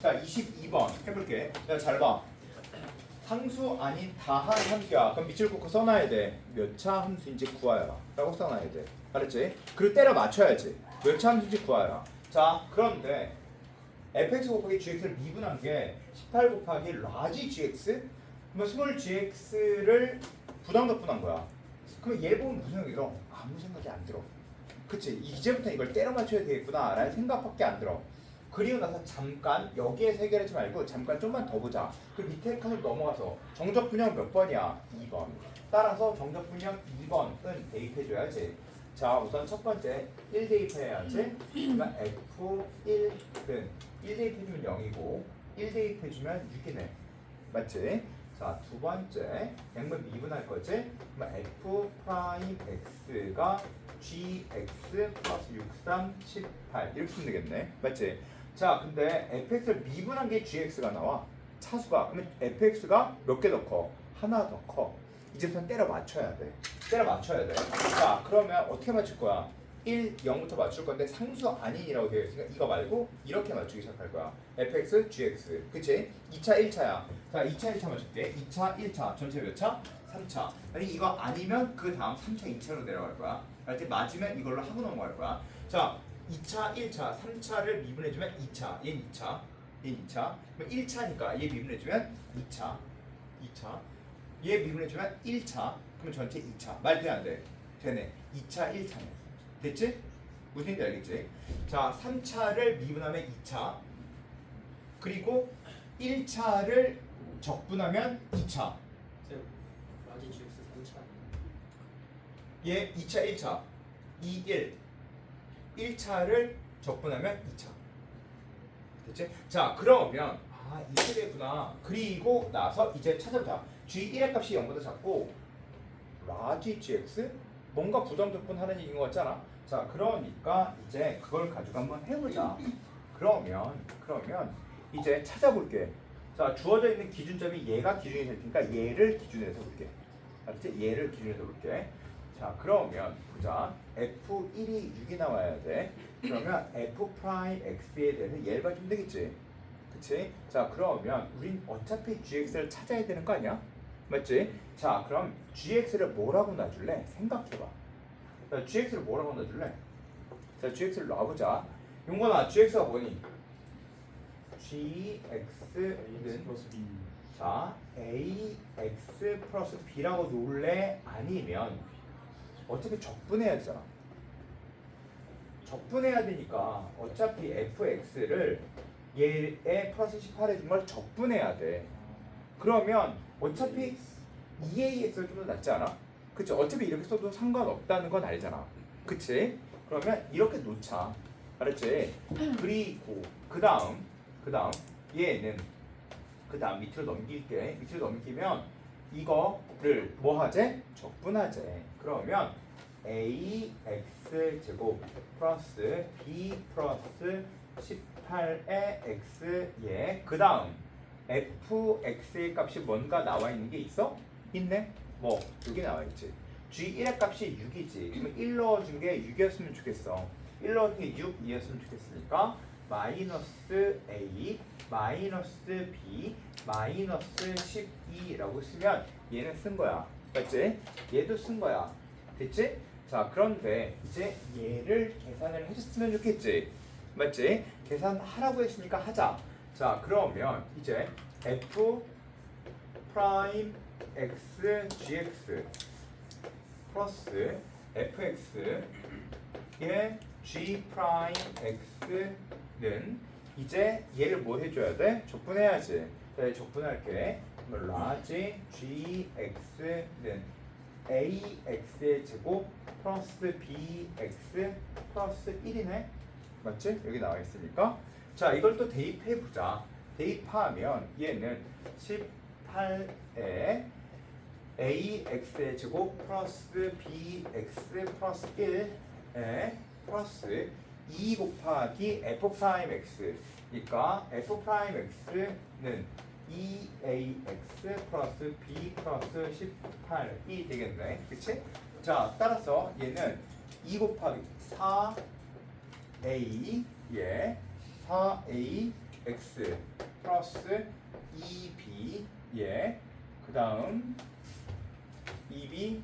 자, 22번 해볼게. 야, 잘 봐. 상수 아닌 다한 함수야. 그럼 밑줄 긋고 써놔야 돼. 몇 차 함수인지 구하여라 라고 써놔야 돼. 알았지? 그리고 때려 맞춰야지. 몇 차 함수인지 구하여라. 자, 그런데 fx 곱하기 gx를 미분한 게 18 곱하기 라지 gx? 그러면 스몰 gx를 부담덕분한 거야. 그럼 얘 보면 무슨 생각이 들어? 아무 생각이 안 들어. 그치? 이제부터 이걸 때려 맞춰야 되겠구나 라는 생각밖에 안 들어. 그리고 나서 잠깐 여기에서 해결하지 말고 잠깐 좀만 더 보자. 그 밑에 칸으로 넘어가서 정적 분영 몇 번이야? 2번. 따라서 정적 분영 2번은 대입해줘야지. 자, 우선 첫 번째 1 대입해야지. 그러면 F1은 1 대입해주면 0이고 1 대입해주면 6이네. 맞지? 자, 두 번째 양면 미분할 거지? 그러면 F 프라임 X가 GX 플러스 63, 18 이렇게 쓰면 되겠네. 맞지? 자, 근데 fx를 미분한 게 gx가 나와. 차수가. 그러면 fx가 몇 개 더 커? 하나 더 커. 이제부터 때려 맞춰야 돼. 때려 맞춰야 돼. 자, 그러면 어떻게 맞출 거야? 1, 0부터 맞출 건데 상수 아닌이라고 되어 있으니까 이거 말고 이렇게 맞추기 시작할 거야. fx, gx. 그치? 2차, 1차야. 자, 2차, 1차 맞출게. 2차, 1차. 전체 몇 차? 3차. 아니, 이거 아니면 그 다음 3차, 2차로 내려갈 거야. 알지? 맞으면 이걸로 하고 넘어갈 거야. 자, 2차, 1차, 3차를 미분해주면 2차, 얘 2차, 얘 2차. 그럼 1차니까 얘 미분해주면 2차, 2차. 얘 미분해주면 1차. 그럼 전체 2차. 말 돼, 안 돼? 되네. 2차, 1차네. 됐지? 무슨 얘기인지 알겠지? 자, 3차를 미분하면 2차. 그리고 1차를 적분하면 2차. 라지 GX 3차. 얘 2차, 1차. 2, 1. 1차를 적분하면 2차. 됐지? 자, 그러면 이렇게 되구나. 그리고 나서 이제 찾아보자. G1의 값이 0보다 작고 라지 GX? 뭔가 부담적분 하는 얘기인 것 같잖아. 자, 그러니까 이제 그걸 가지고 한번 해보자. 그러면 이제 찾아볼게. 자, 주어져 있는 기준점이 얘가 기준이 될 테니까 얘를 기준에서 볼게. 알았지? 얘를 기준에서 볼게. 자, 그러면 보자. F1이 6이 나와야 돼. 그러면 F 프라임 X에 대해서 얘를 봐주면 되겠지. 그치? 자, 그러면 우린 어차피 GX를 찾아야 되는 거 아니야? 맞지? 자, 그럼 GX를 뭐라고 놔줄래? 생각해봐. 자, GX를 뭐라고 놔줄래? 자, GX를 놔보자. 용건아, GX가 뭐니? GX는 플러스 B. 자, AX 플러스 B라고 놓을래? 아니면 어차피 적분해야 되잖아. 적분해야 되니까 어차피 fx를 얘에 플러스 18 해준 걸 적분해야 돼. 그러면 어차피 2ax를 좀 더 낫지 않아? 그치? 어차피 이렇게 써도 상관없다는 건 알잖아. 그치? 그러면 이렇게 놓자. 알았지? 그리고 그 다음 얘는 그 다음 밑으로 넘길게. 밑으로 넘기면 이거를 뭐 하재? 적분하재. 그러면 ax 제곱 플러스 b 플러스 18의 x 예. 그 다음 fx의 값이 뭔가 나와 있는 게 있어? 있네? 뭐 여기 나와 있지. g1의 값이 6이지. 그러면 1 넣어준 게 6이었으면 좋겠어. 1 넣어준 게 6, 2였으면 좋겠으니까 마이너스 a 마이너스 b 마이너스 12라고 쓰면 얘는 쓴 거야. 맞지? 얘도 쓴 거야. 됐지? 자, 그런데 이제 얘를 계산을 해줬으면 좋겠지. 맞지? 계산하라고 했으니까 하자. 자, 그러면 이제 f 프라임 x gx 플러스 fx의 g 프라임 x는 이제 얘를 뭐 해줘야 돼? 적분해야지. 자, 적분할게. 그럼 라지 gx는 ax의 제곱 플러스 bx 플러스 1이네. 맞지? 여기 나와 있으니까. 자, 이걸 또 대입해보자. 대입하면 얘는 18에 ax의 제곱 플러스 bx 플러스 1에 플러스 2 곱하기 f 프라임 x. 그러니까 f 프라임 x는 2ax 플러스 b 플러스 18이 되겠네. 그치? 자, 따라서 얘는 2 곱하기 4a 예 4a x 플러스 2b 예. 그 다음 2b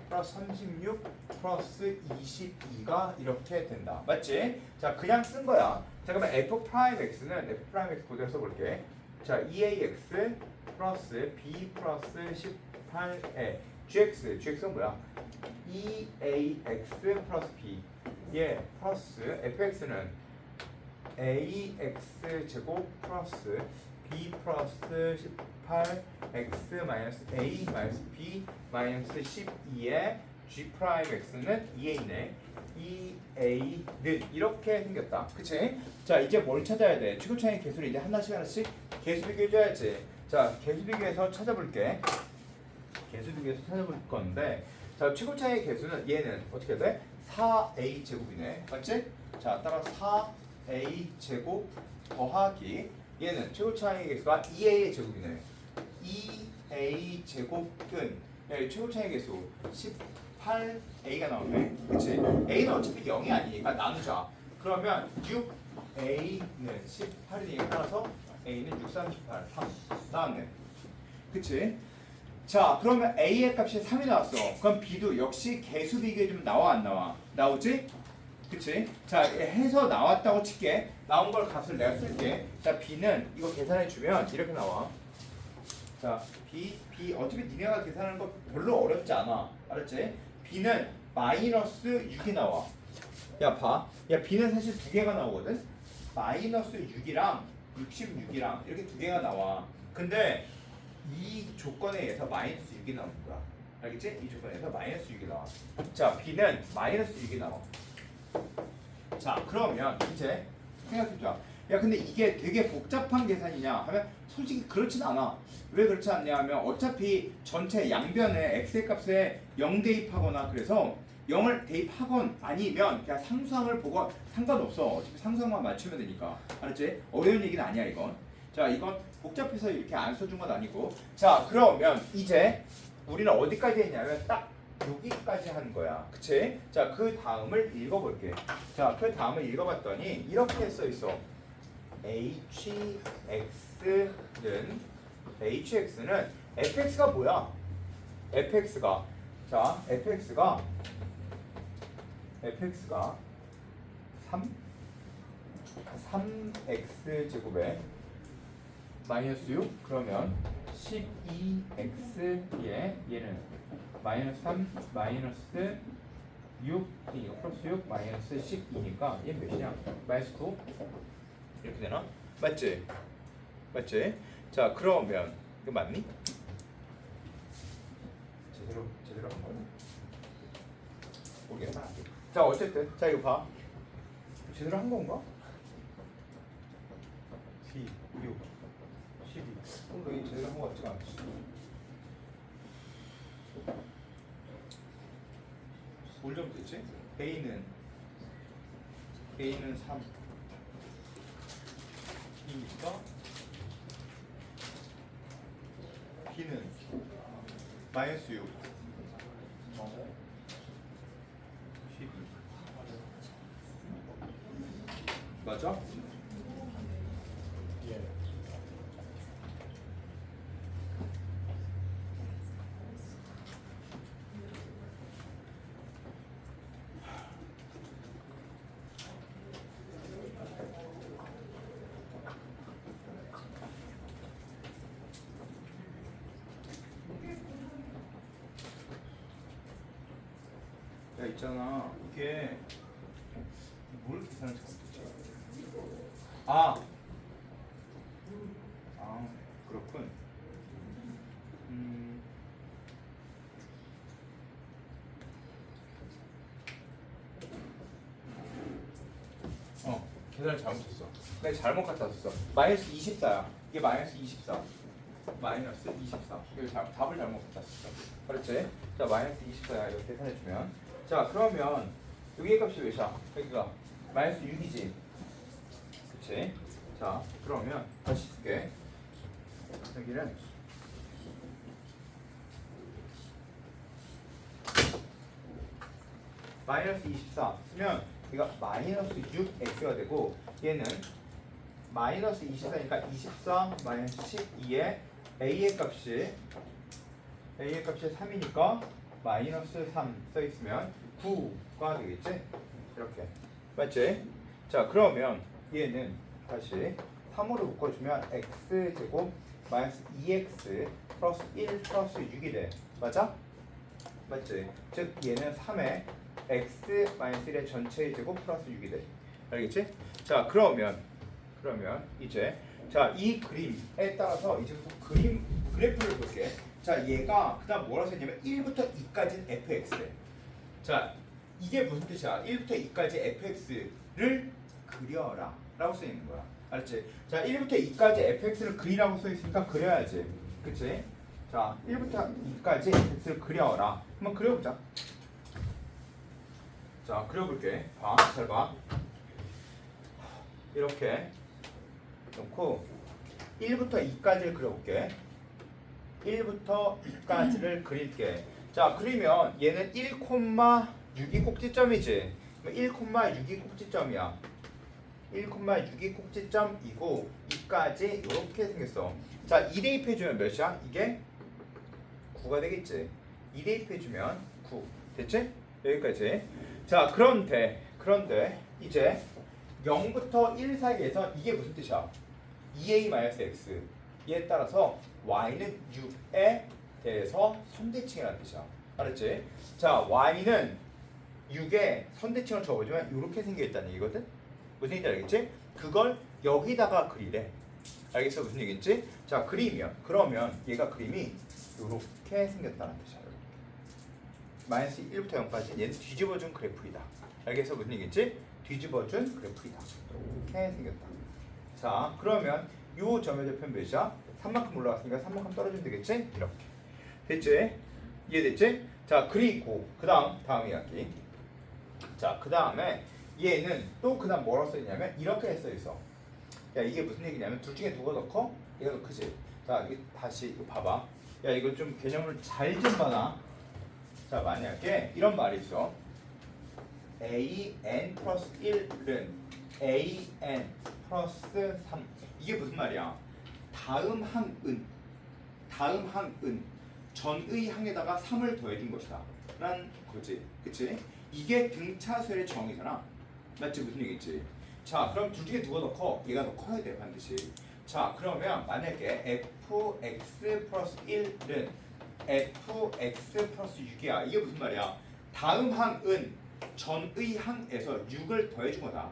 플러스 36 플러스 22가 이렇게 된다. 맞지? 자, 그냥 쓴 거야. 자, 그러면 f 프라임 x는 f 프라임 x 그대로 써볼게. 자, 2ax 플러스 b 플러스 18a gx는 뭐야? 2ax 플러스 b 예, 플러스 fx는 ax 제곱 플러스 b 플러스 18 x 마이너스 a 마이너스 b 마이너스 12에 g 프라임 x는 2a네. 2a는 이렇게 생겼다. 그치? 자, 이제 뭘 찾아야 돼? 최고차이 개수를 이제 하나씩 개수 비교해줘야지. 자, 개수 비교해서 찾아볼게. 개수 비교해서 찾아볼 건데, 자, 최고차이 개수는 얘는 어떻게 돼? 4a 제곱이네. 맞지? 자, 따라 4a 제곱 더하기 얘는 최고차이 개수가 2a의 제곱이네. 2a 제곱은 최고차이 개수 18a가 나오네. 그치? a는 어차피 0이 아니니까 나누자. 그러면 6a는 18이니까 따라서 a는 6, 38, 3 나왔네. 그치? 자, 그러면 a의 값이 3이 나왔어. 그럼 b도 역시 개수 비교해 주면 나와 안 나와? 나오지? 그치? 자, 해서 나왔다고 칠게. 나온 걸 값을 내가 쓸게. 자, b는 이거 계산해 주면 이렇게 나와. 자, b 어차피 니네가 계산하는 거 별로 어렵지 않아. 알았지? b는 마이너스 6이 나와. 야, 봐. 야, b는 사실 두 개가 나오거든. 마이너스 6이랑 66이랑 이렇게 두 개가 나와. 근데 이 조건에 의해서 마이너스 6이 나오는 거야. 알겠지? 이 조건에 의해서 마이너스 6이 나와. 자, b는 마이너스 6이 나와. 자, 그러면 이제 생각해봐. 야, 근데 이게 되게 복잡한 계산이냐 하면 솔직히 그렇진 않아. 왜 그렇지 않냐 하면 어차피 전체 양변에 x의 값에 0 대입하거나 그래서 0을 대입하건 아니면 그냥 상수항을 보건 상관없어. 어차피 상수항만 맞추면 되니까. 알았지? 어려운 얘기는 아니야 이건. 자, 이건 복잡해서 이렇게 안 써준 건 아니고. 자, 그러면 이제 우리는 어디까지 했냐면 딱 여기까지 한 거야. 그치? 자, 그 다음을 읽어볼게. 자, 그 다음을 읽어봤더니 이렇게 써 있어. hx는 fx가 뭐야? fx가 자, fx가 3x 제곱에 마이너스 6 그러면 12x에 얘는 마이너스 3 마이너스 6 이거 플러스 6 마이너스 12니까 얘 몇이냐? 마이너스 9 이렇게 되나? 맞지? 맞지? 자, 그러면 이거 맞니? 제대로 한 거야? 모르겠다. 자, 어쨌든 자, 이거 봐. 제대로 한 건가? 6 12 근데 이게 제대로 한 거 같지가 않지. 뭘 잘못했지? A는 3 이니까 B는 마이너스 6 12 맞아? 예. 야, 있잖아. 이게 뭘 계산을 잘못했지? 아, 그렇군. 계산을 잘못했어. 내가 잘못 갖다 줬어. 마이너스 24야. 이게 마이너스 24. 마이너스 24. 이거 답을 잘못 갖다 줬어. 그렇지? 자, 마이너스 24야. 이거 계산해주면. 자, 그러면 여기의 값이 몇이야? 여기가 마이너스 6이지. 그치? 자, 그러면 다시 쓸게. 여기는 마이너스 24 쓰면 얘가 마이너스 6x가 되고 얘는 마이너스 24니까 24 마이너스 12에 a의 값이 3이니까 마이너스 3 써있으면 9가 되겠지? 이렇게 맞지? 자 그러면 얘는 다시 3으로 묶어주면 x제곱 마이너스 2x 플러스 1 플러스 6이 돼. 맞아? 맞지? 즉 얘는 3에 x 마이너스 1의 전체의 제곱 플러스 6이 돼. 알겠지? 자 그러면 이제 자 이 그림에 따라서 이제부터 그래프를 볼게. 자 얘가 그다음 뭐라고 써있냐면 1부터 2까지는 fx래. 자 이게 무슨 뜻이야? 1부터 2까지 fx를 그려라 라고 써있는 거야. 알았지? 자 1부터 2까지 fx를 그리라고 써있으니까 그려야지. 그치? 자 1부터 2까지 fx를 그려라. 한번 그려보자. 자 그려볼게. 봐, 잘 봐. 이렇게 놓고 1부터 2까지를 그려볼게. 1부터 2까지를 그릴게. 자 그리면 얘는 1,6이 꼭지점이지. 1,6이 꼭지점이야. 1,6이 꼭지점이고 2까지 이렇게 생겼어. 자 2 대입해주면 몇이야? 이게 9가 되겠지. 2 대입해주면 9 됐지? 여기까지. 자 그런데 이제 0부터 1 사이에서 이게 무슨 뜻이야? 2a-x 얘에 따라서 y는 6에 대해서 선대칭이라는 뜻이야. 알았지? 자 y는 6에 선대칭을 적어주면 이렇게 생겨있다는 얘기거든? 무슨 얘기인지 알겠지? 그걸 여기다가 그리래. 알겠어? 무슨 얘기인지? 자 그러면 얘가 그림이 이렇게 생겼다는 뜻이야. 마이너스 1부터 0까지 얘는 뒤집어준 그래프이다. 알겠어? 무슨 얘기인지? 뒤집어준 그래프이다. 이렇게 생겼다. 자 그러면 요 점의 대표는 몇이야? 3만큼 올라갔으니까 3만큼 떨어지면 되겠지? 이렇게 됐지? 이해됐지? 자 그리고 다음 이야기. 자 그 다음에 얘는 또 그 다음 뭐라고 써있냐면 이렇게 써있어. 야 이게 무슨 얘기냐면 둘 중에 누가 더 커? 얘가 더 크지? 자 이게 다시 이거 봐봐. 야 이거 좀 개념을 잘 좀 봐라. 자 만약에 이런 말이 있어. an 플러스 1은 an 플러스 3. 이게 무슨 말이야? 다음 항은 전의 항에다가 3을 더해준 것이다 라는 거지. 그치? 이게 등차수의 정의잖아. 맞지? 무슨 얘기지? 자 그럼 둘 중에 누가 더 커? 얘가 더 커야 돼 반드시. 자 그러면 만약에 fx 플러스 1은 fx 플러스 6이야. 이게 무슨 말이야? 다음 항은 전의 항에서 6을 더해준 거다.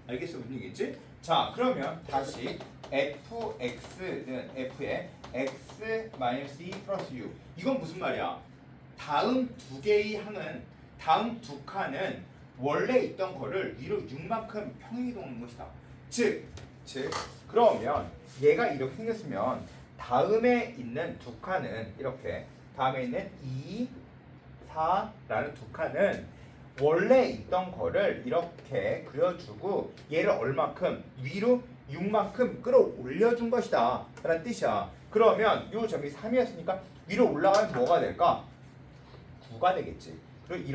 알겠어? 무슨 얘기지? 자 그러면 다시 fx는 f의 x 마이너스 2 플러스 6. 이건 무슨 말이야? 다음 두 개의 항은 다음 두 칸은 원래 있던 거를 위로 6만큼 평행이동하는 것이다. 즉 그러면 얘가 이렇게 생겼으면 다음에 있는 두 칸은 이렇게 다음에 있는 2, 4라는 두 칸은 원래 있던 거를 이렇게 그려주고 얘를 얼만큼 위로 6만큼 끌어올려준 것이다 라는 뜻이야. 그러면 이 점이 3이었으니까 위로 올라가면 뭐가 될까? 9가 되겠지. 그리고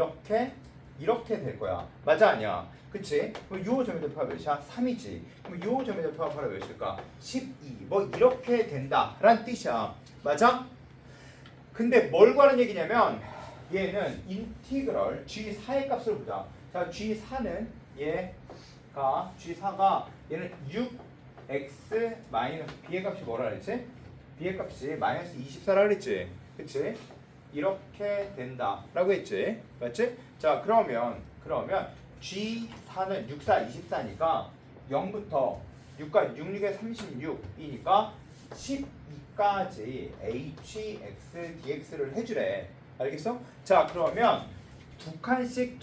이렇게 될 거야. 맞아 아니야? 그치? 그럼 요 점의 대표가 몇이야? 3이지. 그럼 요 점의 대표가 바로 몇일까? 12. 뭐 이렇게 된다 라는 뜻이야. 맞아? 근데 뭘 구하는 얘기냐면 얘는 인티그럴 G4의 값을 보자. 자 G4는 G4가 얘는 6x 마이너스 b의 값이 뭐라 그랬지? b의 값이 마이너스 24라 그랬지. 그치? 이렇게 된다 라고 했지. 맞지? 자 그러면 G4는 6, 4, 24니까 0부터 6까지 6, 6에 36이니까 12까지 hx dx를 해주래. 알겠어? 자 그러면 두 칸씩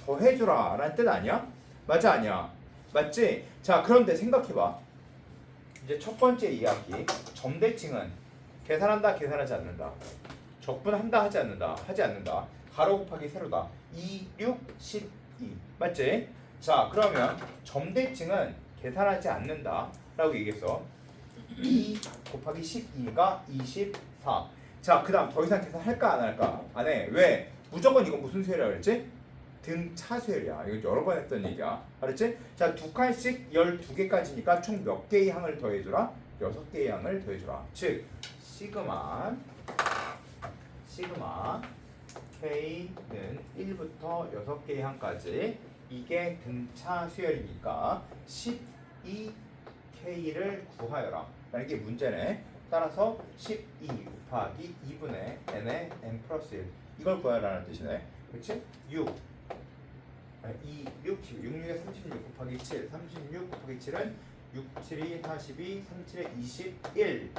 더 해주라 라는 뜻 아니야? 맞아 아니야? 맞지? 자 그런데 생각해봐. 이제 첫 번째 이야기 점대칭은 계산한다 계산하지 않는다, 적분한다 하지 않는다, 가로 곱하기 세로다. 2, 6, 12 맞지? 자 그러면 점대칭은 계산하지 않는다 라고 얘기했어. 2 곱하기 12가 24. 자 그 다음 더 이상 계산할까 안 할까? 안 해. 왜? 무조건 이거 무슨 수열이라고 그랬지? 등차 수열이야. 이거 여러 번 했던 얘기야. 알았지? 자, 두 칸씩 12개까지니까 총 몇 개의 항을 더해주라? 6개의 항을 더해주라. 즉 시그마 K는 1부터 6개의 항까지 이게 등차 수열이니까 12K를 구하여라. 라는 게 문제네. 따라서 12 곱하기 2분의 n의 n 플러스 1 이걸 구하라는 뜻이네. 그렇지? 6 6에 36 곱하기 7 36 곱하기 7은 6, 7이 42 3, 7에 21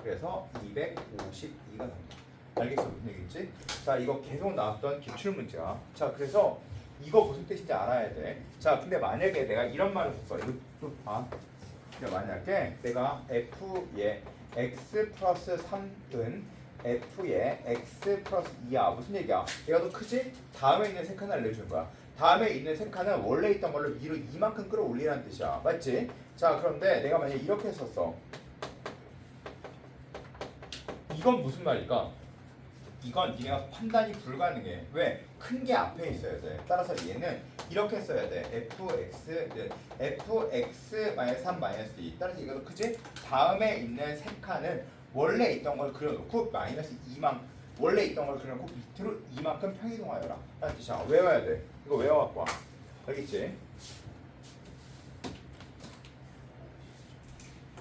그래서 252가 나온다. 알겠어? 무슨 얘기인지? 자, 이거 계속 나왔던 기출문제야. 자, 그래서 이거 무슨 뜻인지 알아야 돼. 자, 근데 만약에 내가 이런 말을 썼어. 이거 좀 봐. 근데 만약에 내가 F의 X 플러스 3은 F의 X 플러스 2야. 무슨 얘기야? 얘가 더 크지? 다음에 있는 세 칸을 알려주는 거야. 다음에 있는 세 칸은 원래 있던 걸로 위로 이만큼 끌어올리라는 뜻이야. 맞지? 자, 그런데 내가 만약에 이렇게 썼어. 이건 무슨 말일까? 이건 니네가 판단이 불가능해. 왜? 큰 게 앞에 있어야 돼. 따라서 얘는 이렇게 써야 돼. fx-3-2 따라서 이거 더 크지? 다음에 있는 세 칸은 원래 있던 걸 그려놓고 마이너스 2만 원래 있던 걸 그려놓고 밑으로 이만큼 평이동하여라 라는 뜻이야. 외워야 돼. 이거 외워갖고 와. 알겠지?